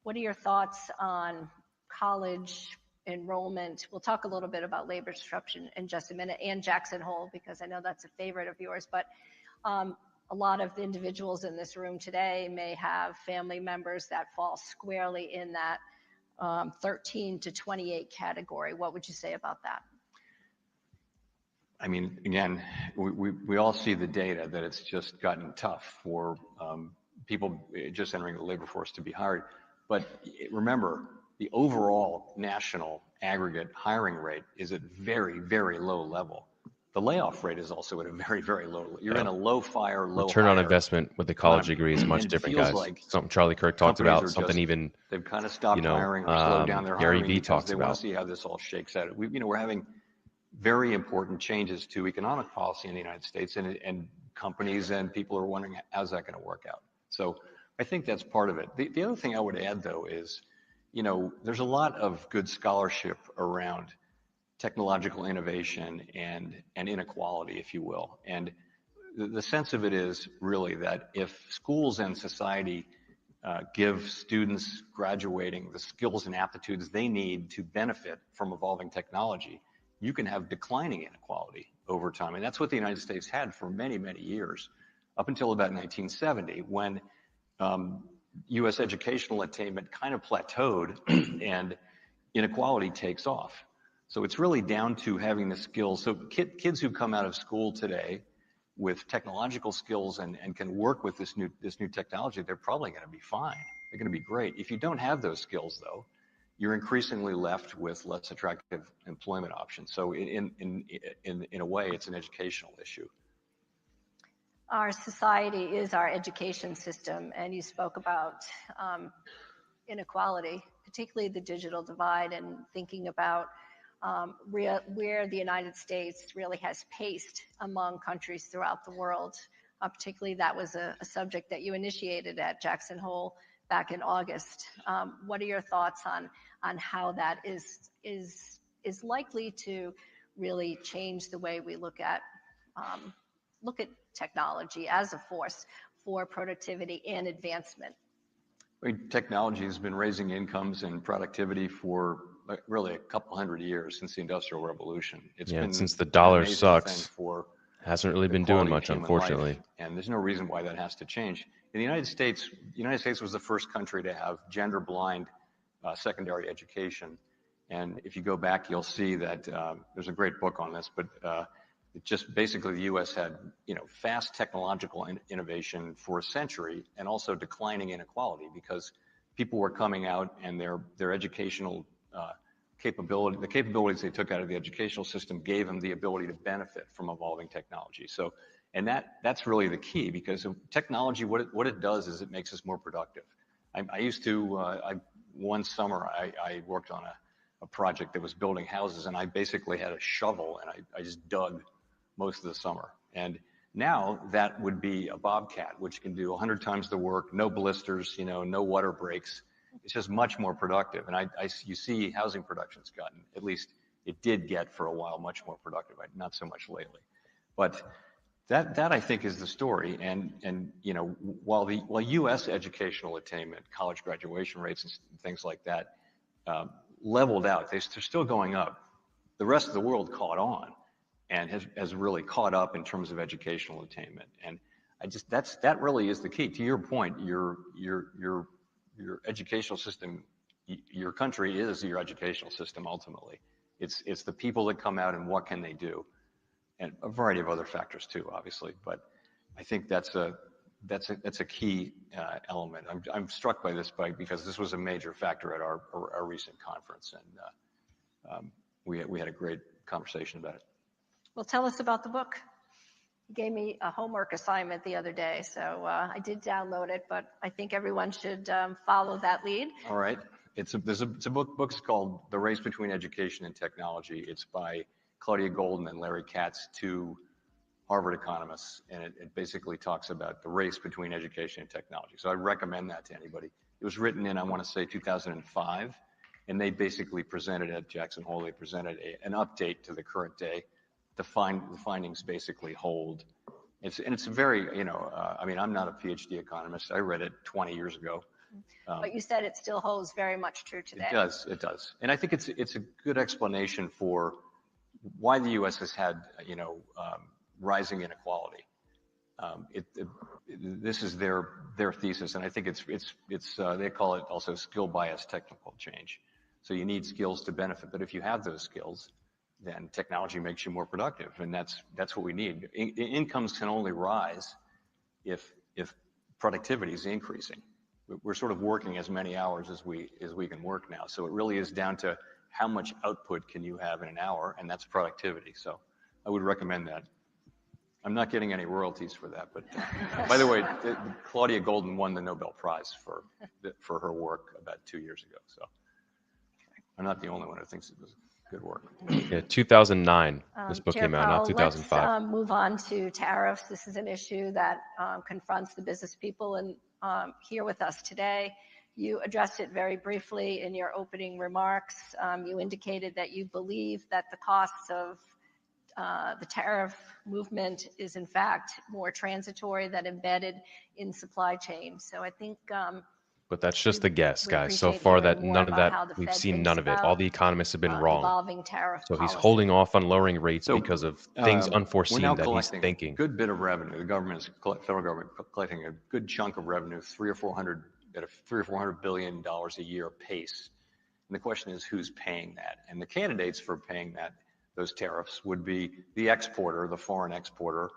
What are your thoughts on college enrollment? We'll talk a little bit about labor disruption in just a minute, and Jackson Hole, because I know that's a favorite of yours. But a lot of the individuals in this room today may have family members that fall squarely in that 13 to 28 category. What would you say about that? I mean, again, we all see the data that it's just gotten tough for people just entering the labor force to be hired. But remember, the overall national aggregate hiring rate is at very, very low level. The layoff rate is also at a very, very low. You're in a low fire, low return on hire investment with the college economy. degree is much And it different, feels guys. like Something Charlie Kirk talked companies about, are something just, even, they've kind of stopped hiring or slowed down their Gary hiring Vee because talks they want about. to see how this all shakes out. We're having very important changes to economic policy in the United States, and companies and people are wondering, how's that going to work out? So I think that's part of it. The other thing I would add, though, is, there's a lot of good scholarship around technological innovation and inequality, if you will. And the sense of it is really that if schools and society give students graduating the skills and aptitudes they need to benefit from evolving technology, you can have declining inequality over time. And that's what the United States had for many, many years, up until about 1970, when U.S. educational attainment kind of plateaued and inequality takes off. So it's really down to having the skills. So kids who come out of school today with technological skills and can work with this new technology, they're probably going to be fine. They're going to be great. If you don't have those skills, though, you're increasingly left with less attractive employment options. So in a way, it's an educational issue. Our society is our education system, and you spoke about inequality, particularly the digital divide, and thinking about where the United States really has paced among countries throughout the world. Particularly, that was a subject that you initiated at Jackson Hole back in August. What are your thoughts on how that is likely to really change the way we look at technology as a force for productivity and advancement? I mean, technology has been raising incomes and productivity for really a couple hundred years since the Industrial Revolution. It's been since the dollar an amazing sucks, thing for hasn't really been doing much, unfortunately. And there's no reason why that has to change. In the United States was the first country to have gender-blind secondary education. And if you go back, you'll see that there's a great book on this, but it just basically the U.S. had fast technological innovation for a century, and also declining inequality because people were coming out and their educational capability, the capabilities they took out of the educational system gave them the ability to benefit from evolving technology. So, and that's really the key, because technology, what it does is it makes us more productive. I used to, one summer I worked on a project that was building houses, and I basically had a shovel and I just dug most of the summer. And now that would be a Bobcat, which can do 100 times the work, no blisters, no water breaks. It's just much more productive. And you see housing production's gotten, at least it did get for a while, much more productive, not so much lately. But that I think is the story. And while U.S. educational attainment, college graduation rates and things like that leveled out, they're still going up. The rest of the world caught on and has really caught up in terms of educational attainment. And that really is the key. To your point, your educational system, your country is your educational system ultimately. It's the people that come out and what can they do, and a variety of other factors too, obviously. But I think that's a key element. I'm struck by this because this was a major factor at our recent conference, and we had a great conversation about it. Well, tell us about the book. You gave me a homework assignment the other day, so I did download it, but I think everyone should follow that lead. All right. It's a book's called The Race Between Education and Technology. It's by Claudia Golden and Larry Katz, two Harvard economists, and it basically talks about the race between education and technology. So I recommend that to anybody. It was written in, I want to say, 2005, and they basically presented at Jackson Hole, they presented an update to the current day. The findings basically hold. It's very, I mean, I'm not a PhD economist. I read it 20 years ago. But you said it still holds very much true today. It does. And I think it's a good explanation for why the U.S. has had, rising inequality. This is their thesis, and I think it's they call it also skill bias technical change. So you need skills to benefit, but if you have those skills, then technology makes you more productive, and that's what we need. Incomes can only rise if productivity is increasing. We're sort of working as many hours as we can work now. So it really is down to how much output can you have in an hour, and that's productivity. So I would recommend that. I'm not getting any royalties for that, but by the way, Claudia Golden won the Nobel Prize for her work about 2 years ago. So I'm not the only one who thinks it was good work. Yeah, 2009, this book Chair came out, not Powell, 2005. let's move on to tariffs. This is an issue that confronts the business people and here with us today. You addressed it very briefly in your opening remarks. You indicated that you believe that the costs of the tariff movement is in fact more transitory than embedded in supply chain. So I think But that's just a guess, we guys. So appreciate far, hearing that more none of about how that, the we've Fed seen thinks none of it. All about the economists have been wrong. evolving tariff So he's policy. holding off on lowering rates So, because of things we're now unforeseen that he's collecting thinking. a good bit of revenue. The federal government collecting a good chunk of revenue, at a $300 or $400 billion a year pace. And the question is, who's paying that? And the candidates for paying those tariffs would be the exporter, the foreign exporter,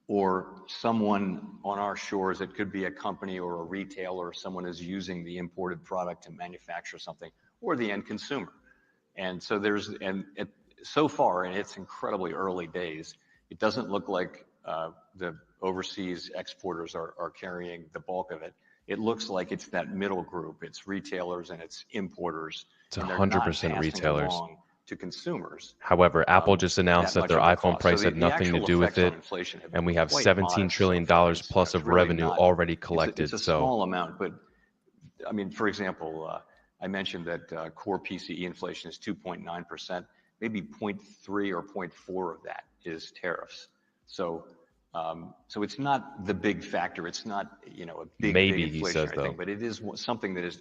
or someone on our shores. It could be a company or a retailer, someone is using the imported product to manufacture something, or the end consumer. And so so far, and it's incredibly early days, it doesn't look like the overseas exporters are carrying the bulk of it. It looks like it's that middle group. It's retailers and it's importers. It's and they're 100% not passing retailers. along to consumers. However, Apple just announced that much their of the iPhone cost. price So had nothing to actual do with effects on it, inflation have and been we have quite $17 modest trillion so far. It's plus of really revenue not- already collected. It's a So small amount, but I mean, for example, I mentioned that core PCE inflation is 2.9%. Maybe 0.3 or 0.4 of that is tariffs. So it's not the big factor. It's not, a big Maybe, he inflationary says, thing, though. but it is something that is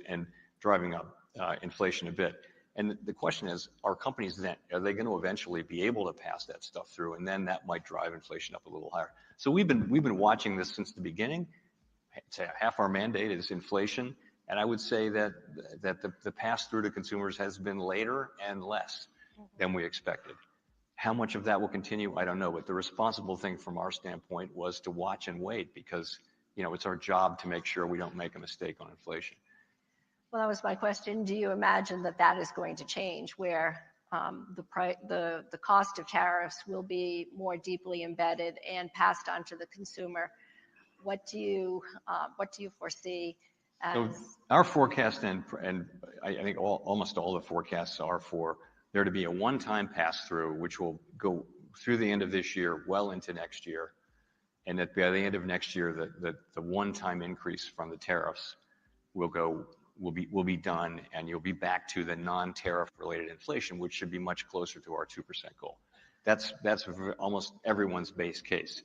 driving up inflation a bit. And the question is, are companies then, are they going to eventually be able to pass that stuff through? And then that might drive inflation up a little higher. So we've been watching this since the beginning. Say half our mandate is inflation. And I would say that the pass through to consumers has been later and less than we expected. How much of that will continue, I don't know. But the responsible thing from our standpoint was to watch and wait, because it's our job to make sure we don't make a mistake on inflation. Well, that was my question. Do you imagine that is going to change, where the cost of tariffs will be more deeply embedded and passed on to the consumer? What do you foresee as? So our forecast, and I think almost all the forecasts are for there to be a one-time pass-through, which will go through the end of this year, well into next year, and that by the end of next year, the one-time increase from the tariffs will be done, and you'll be back to the non-tariff related inflation, which should be much closer to our 2% goal. That's almost everyone's base case.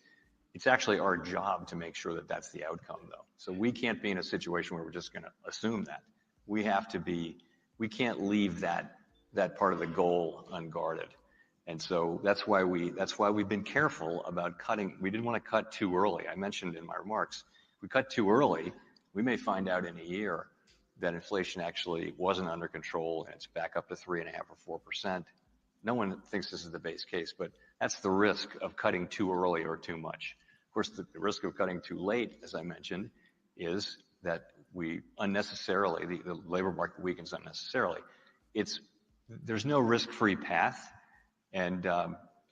It's actually our job to make sure that that's the outcome, though. So we can't be in a situation where we're just going to assume that. We can't leave that part of the goal unguarded. And so that's why we've been careful about cutting. We didn't want to cut too early. I mentioned in my remarks, if we cut too early, we may find out in a year that inflation actually wasn't under control and it's back up to 3.5% or 4%. No one thinks this is the base case, but that's the risk of cutting too early or too much. Of course, the risk of cutting too late, as I mentioned, is that we unnecessarily, the labor market weakens unnecessarily. There's no risk-free path, and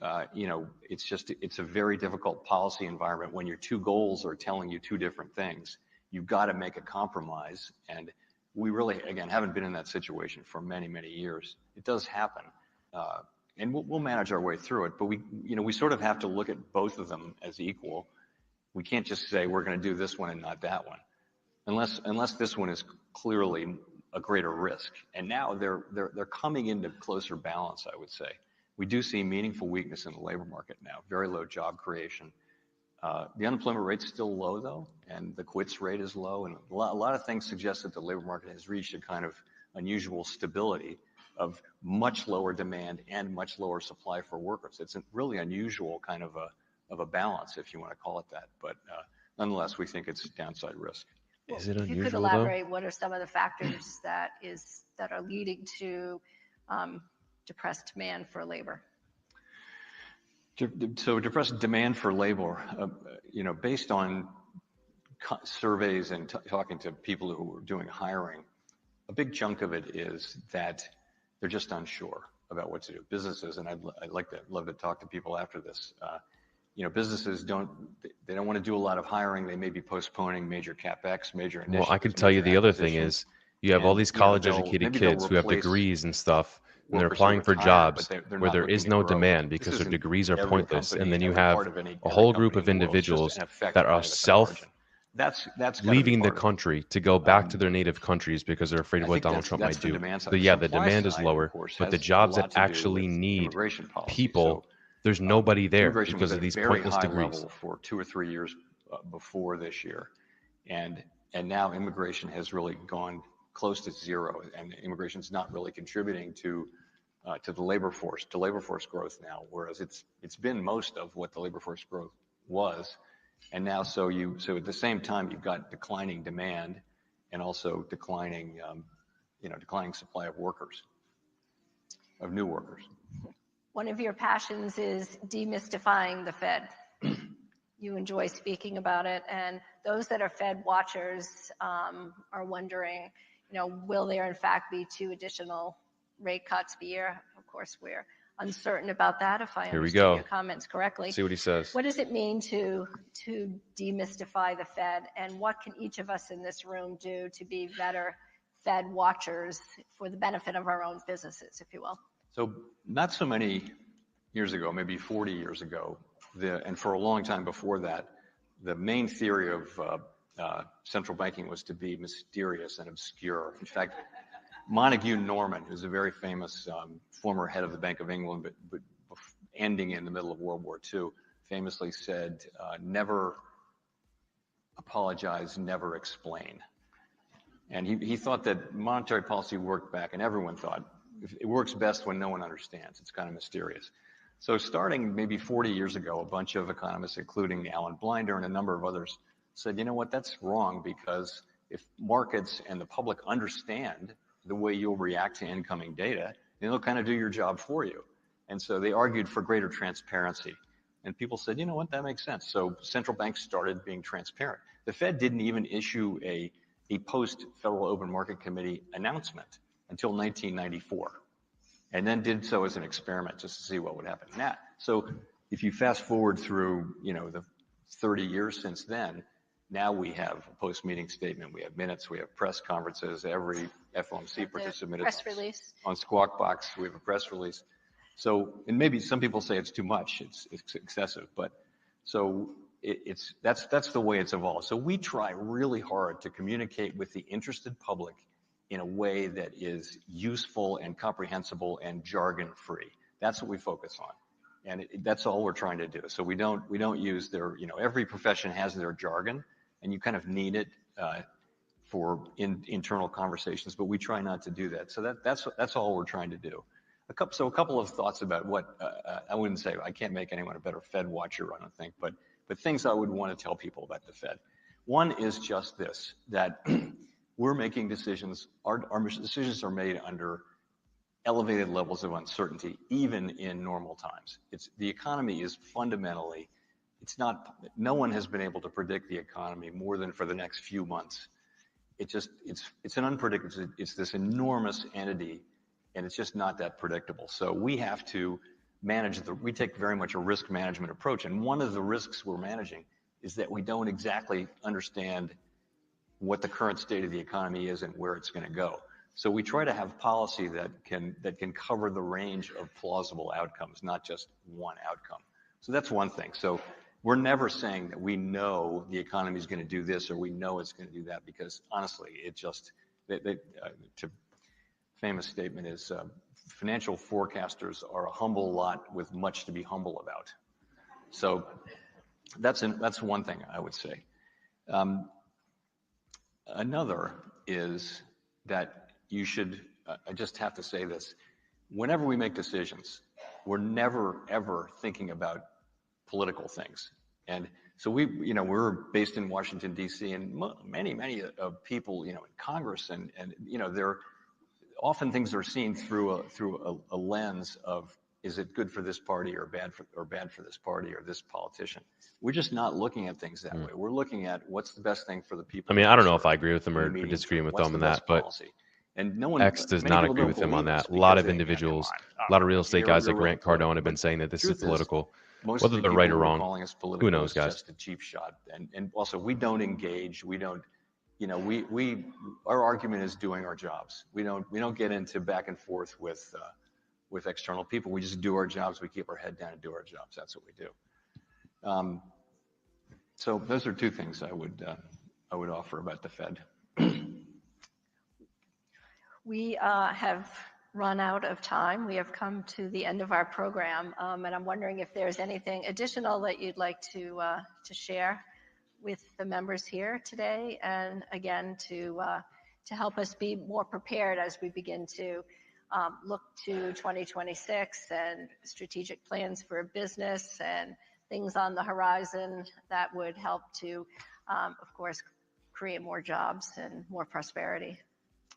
it's a very difficult policy environment when your two goals are telling you two different things. You've got to make a compromise, and we really, again, haven't been in that situation for many, many years. It does happen, and we'll manage our way through it. But we sort of have to look at both of them as equal. We can't just say we're going to do this one and not that one, unless this one is clearly a greater risk. And now they're coming into closer balance, I would say. We do see meaningful weakness in the labor market now, very low job creation. The unemployment rate's still low, though, and the quits rate is low. And a lot of things suggest that the labor market has reached a kind of unusual stability of much lower demand and much lower supply for workers. It's a really unusual kind of a balance, if you want to call it that. But nonetheless, we think it's downside risk. Is it If you unusual, could elaborate, what are some of the factors that are leading to depressed demand for labor? So depressed demand for labor, based on surveys and talking to people who are doing hiring, a big chunk of it is that they're just unsure about what to do. Businesses, and I'd love to talk to people after this. Businesses don't want to do a lot of hiring. They may be postponing major CapEx, major initiatives. Well, I could tell you the other thing acquisitions. is you have all And, these college-educated maybe they'll kids who have replace degrees and stuff, and they're workers who applying for retire, jobs but they're where not there looking is to no grow. demand This because their isn't degrees are every pointless. And company, then you every have part of a every whole group company of in the world. It's just individuals an effect that are kind of at the margin. That's got to be leaving the part of it. country to go back to their native countries because they're afraid I of what think Donald Trump that's might the do. demand side. So The yeah, the supply demand is side, lower, of course, but the has a jobs lot that to do actually with need immigration policy. people, there's nobody there Immigration because was of at these a very pointless high degrees. level for 2 or 3 years before this year, and now immigration has really gone close to zero, and immigration is not really contributing to the labor force growth now, whereas it's been most of what the labor force growth was, and now so at the same time you've got declining demand and also declining supply of workers, of new workers. One of your passions is demystifying the Fed. You enjoy speaking about it, and those that are Fed watchers are wondering, will there in fact be 2 additional rate cuts per year? Of course, we're uncertain about that, if I Here we understood go. your comments correctly. See what he says. What does it mean to demystify the Fed, and what can each of us in this room do to be better Fed watchers for the benefit of our own businesses, if you will? So not so many years ago, maybe 40 years ago, and for a long time before that, the main theory of central banking was to be mysterious and obscure. In fact, Montague Norman, who's a very famous former head of the Bank of England, but ending in the middle of World War II, famously said, never apologize, never explain. And he thought that monetary policy worked back, and everyone thought it works best when no one understands. It's kind of mysterious. So starting maybe 40 years ago, a bunch of economists, including Alan Blinder and a number of others, said, you know what, that's wrong, because if markets and the public understand the way you'll react to incoming data, then they'll kind of do your job for you. And so they argued for greater transparency. And people said, you know what, that makes sense. So central banks started being transparent. The Fed didn't even issue a post-Federal Open Market Committee announcement until 1994, and then did so as an experiment just to see what would happen. Now, so if you fast forward through, the 30 years since then, now we have a post-meeting statement, we have minutes, we have press conferences, every FOMC participant press release on Squawk Box, we have a press release. So, and maybe some people say it's too much, it's excessive, but so that's the way it's evolved. So we try really hard to communicate with the interested public in a way that is useful and comprehensible and jargon-free. That's what we focus on, and that's all we're trying to do. So we don't use their, every profession has their jargon, and you kind of need it for internal conversations, but we try not to do that. So that's all we're trying to do. A couple of thoughts about what I wouldn't say I can't make anyone a better Fed watcher, I don't think, but things I would want to tell people about the Fed. One is just this, that we're making decisions, our decisions are made under elevated levels of uncertainty, even in normal times. The economy is fundamentally, no one has been able to predict the economy more than for the next few months. It's an unpredictable, it's this enormous entity, and it's just not that predictable. So we have to we take very much a risk management approach, and one of the risks we're managing is that we don't exactly understand what the current state of the economy is and where it's going to go. So we try to have policy that can cover the range of plausible outcomes, not just one outcome. So that's one thing. So we're never saying that we know the economy is going to do this or we know it's going to do that, because honestly, famous statement is financial forecasters are a humble lot with much to be humble about. So that's one thing I would say. Another is that you should, I just have to say this, whenever we make decisions, we're never, ever thinking about political things. And so we're based in Washington, D.C., and many people, in Congress, and they're often things are seen through a lens of is it good for this party or bad for this party or this politician? We're just not looking at things that way. We're looking at what's the best thing for the people. I mean, I don't know if I agree with him or medium disagree term. with What's them on the best that, but policy? And no one, X does many not people agree don't with him on believe us that. A lot because of they, individuals, come a lot of real on, estate you're guys like really Grant political. Cardone have been But saying that this is truth is, political. most Whether of the they're right people or who are wrong, calling us political knows, is guys? just a cheap shot. And also, we don't engage. We don't, you know, our argument is doing our jobs. We don't get into back and forth with external people. We just do our jobs. We keep our head down and do our jobs. That's what we do. So those are two things I would offer about the Fed. We have run out of time. We have come to the end of our program, and I'm wondering if there's anything additional that you'd like to share with the members here today, and again to help us be more prepared as we begin to look to 2026 and strategic plans for business and things on the horizon that would help to, of course, create more jobs and more prosperity.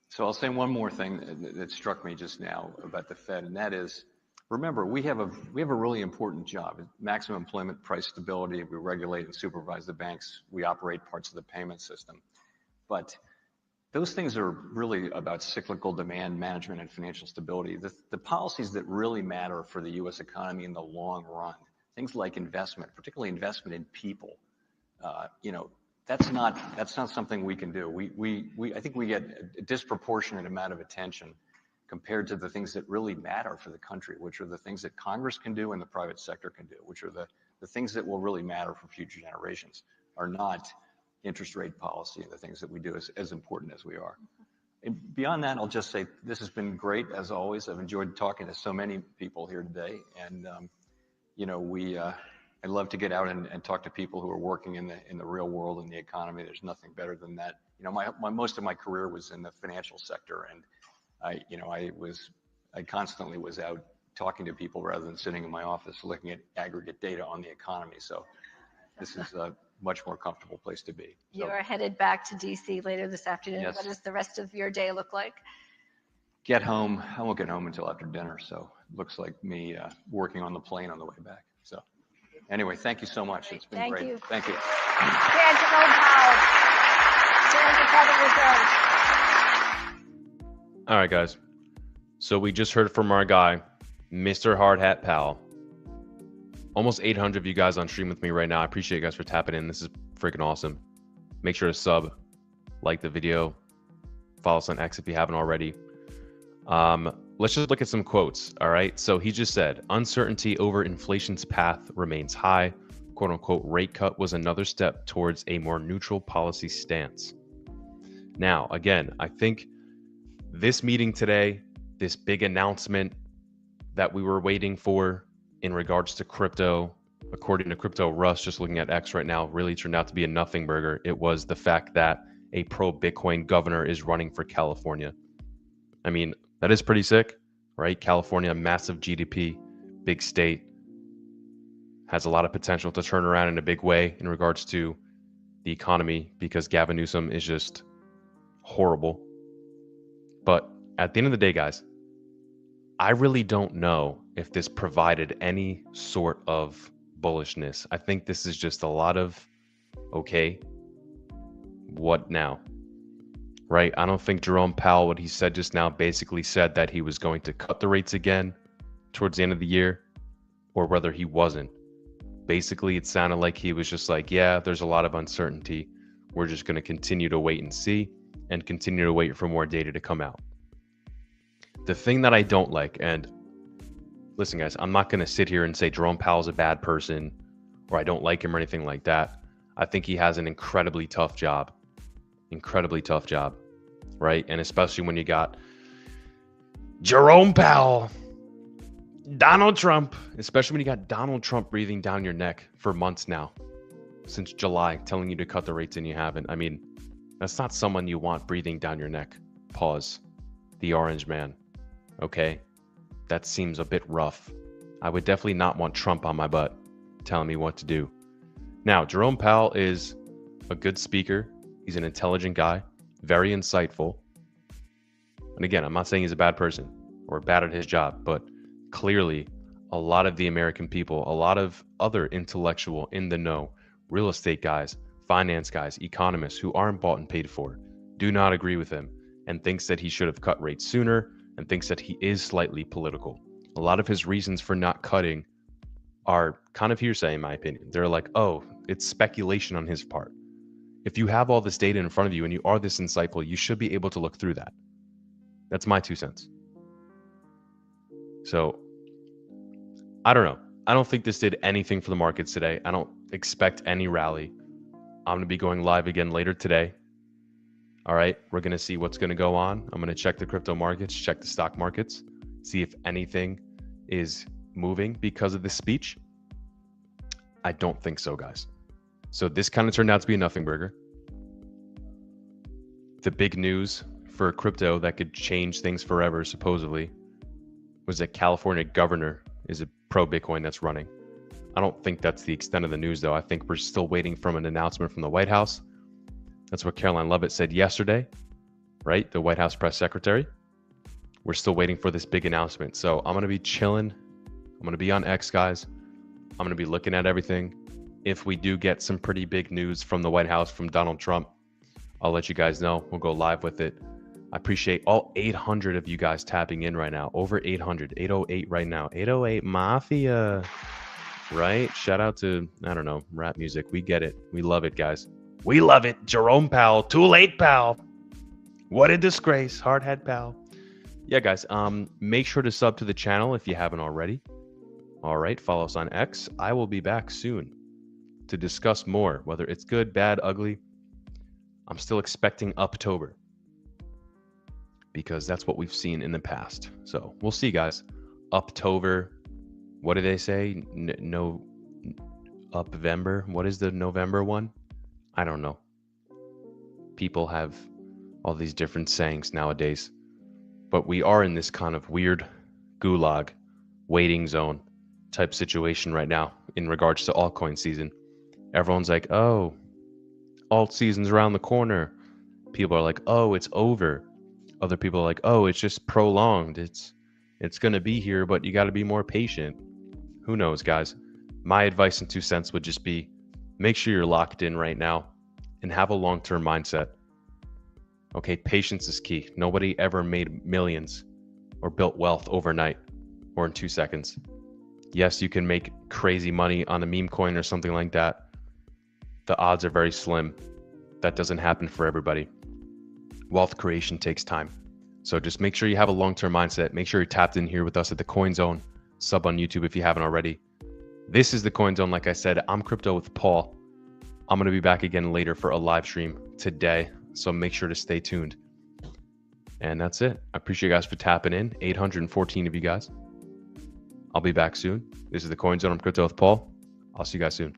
So I'll say one more thing that struck me just now about the Fed, and that is, remember, we have a really important job: maximum employment, price stability. We regulate and supervise the banks. We operate parts of the payment system, but those things are really about cyclical demand management and financial stability. The policies that really matter for the U.S. economy in the long run, things like investment, particularly investment in people, you know, that's not something we can do. I think we get a disproportionate amount of attention compared to the things that really matter for the country, which are the things that Congress can do and the private sector can do, which are the things that will really matter for future generations, are not interest rate policy and the things that we do as important as we are. And beyond that, I'll just say this has been great as always. I've enjoyed talking to so many people here today, and you know, I love to get out and talk to people who are working in the real world in the economy. There's nothing better than that. You know, most of my career was in the financial sector, and I constantly was out talking to people rather than sitting in my office looking at aggregate data on the economy. So this is a much more comfortable place to be. You are headed back to DC later this afternoon. Yes. What does the rest of your day look like? Get home. I won't get home until after dinner, so it looks like me working on the plane on the way back. So anyway, thank you so much. It's been great. You. Thank you. Chair Jerome Powell, Chair of the Federal Reserve. All right, guys. So we just heard from our guy, Mr. Hard Hat Powell. Almost 800 of you guys on stream with me right now. I appreciate you guys for tapping in. This is freaking awesome. Make sure to sub, like the video, follow us on X if you haven't already. Let's just look at some quotes. All right. So he just said, uncertainty over inflation's path remains high. Quote unquote, rate cut was another step towards a more neutral policy stance. Now, again, I think this meeting today, this big announcement that we were waiting for in regards to crypto, according to Crypto Russ, just looking at X right now, really turned out to be a nothing burger. It was the fact that a pro-Bitcoin governor is running for California. I mean, that is pretty sick, right? California, massive GDP, big state, has a lot of potential to turn around in a big way in regards to the economy because Gavin Newsom is just horrible. But at the end of the day, guys, I really don't know if this provided any sort of bullishness. I think this is just a lot of, okay, what now? Right? I don't think Jerome Powell, what he said just now, basically said that he was going to cut the rates again towards the end of the year, or whether he wasn't. Basically, it sounded like he was just like, yeah, there's a lot of uncertainty. We're just going to continue to wait and see and continue to wait for more data to come out. The thing that I don't like, and listen, guys, I'm not going to sit here and say Jerome Powell's a bad person or I don't like him or anything like that. I think he has an incredibly tough job, right? And especially when you got Jerome Powell, Donald Trump, especially when you got Donald Trump breathing down your neck for months now, since July, telling you to cut the rates and you haven't. I mean, that's not someone you want breathing down your neck. Pause. The orange man. Okay? That seems a bit rough. I would definitely not want Trump on my butt telling me what to do. Now, Jerome Powell is a good speaker. He's an intelligent guy, very insightful. And again, I'm not saying he's a bad person or bad at his job, but clearly a lot of the American people, a lot of other intellectual in the know, real estate guys, finance guys, economists who aren't bought and paid for, do not agree with him and thinks that he should have cut rates sooner and thinks that he is slightly political. A lot of his reasons for not cutting are kind of hearsay, in my opinion. They're like, oh, it's speculation on his part. If you have all this data in front of you and you are this insightful, you should be able to look through that. That's my 2 cents. So, I don't know. I don't think this did anything for the markets today. I don't expect any rally. I'm going to be going live again later today. All right, we're going to see what's going to go on. I'm going to check the crypto markets, check the stock markets, see if anything is moving because of this speech. I don't think so, guys. So this kind of turned out to be a nothing burger. The big news for crypto that could change things forever, supposedly, was that California governor is a pro-Bitcoin that's running. I don't think that's the extent of the news, though. I think we're still waiting from an announcement from the White House. That's what Caroline Leavitt said yesterday, right? The White House press secretary. We're still waiting for this big announcement. So I'm going to be chilling. I'm going to be on X, guys. I'm going to be looking at everything. If we do get some pretty big news from the White House, from Donald Trump, I'll let you guys know. We'll go live with it. I appreciate all 800 of you guys tapping in right now. Over 800, 808 right now. 808 Mafia, right? Shout out to, I don't know, rap music. We get it. We love it, guys. We love it. Jerome Powell. Too late, pal. What a disgrace. Hard head, pal. Yeah, guys. Make sure to sub to the channel if you haven't already. All right. Follow us on X. I will be back soon to discuss more, whether it's good, bad, ugly. I'm still expecting Uptober because that's what we've seen in the past. So we'll see, guys. Uptober. What do they say? No, Upvember. What is the November one? I don't know. People have all these different sayings nowadays, but we are in this kind of weird gulag waiting zone type situation right now in regards to altcoin season. Everyone's like, oh, alt season's around the corner. People are like, oh, it's over. Other people are like, oh, it's just prolonged. It's going to be here, but you got to be more patient. Who knows, guys? My advice and 2 cents would just be, make sure you're locked in right now and have a long-term mindset. Okay, patience is key. Nobody ever made millions or built wealth overnight or in 2 seconds. Yes, you can make crazy money on a meme coin or something like that. The odds are very slim. That doesn't happen for everybody. Wealth creation takes time. So just make sure you have a long-term mindset. Make sure you're tapped in here with us at the Coinzone. Sub on YouTube if you haven't already. This is the Coinzone. Like I said, I'm Crypto with Paul. I'm going to be back again later for a live stream today. So make sure to stay tuned. And that's it. I appreciate you guys for tapping in. 814 of you guys. I'll be back soon. This is the Coinzone. I'm Crypto with Paul. I'll see you guys soon.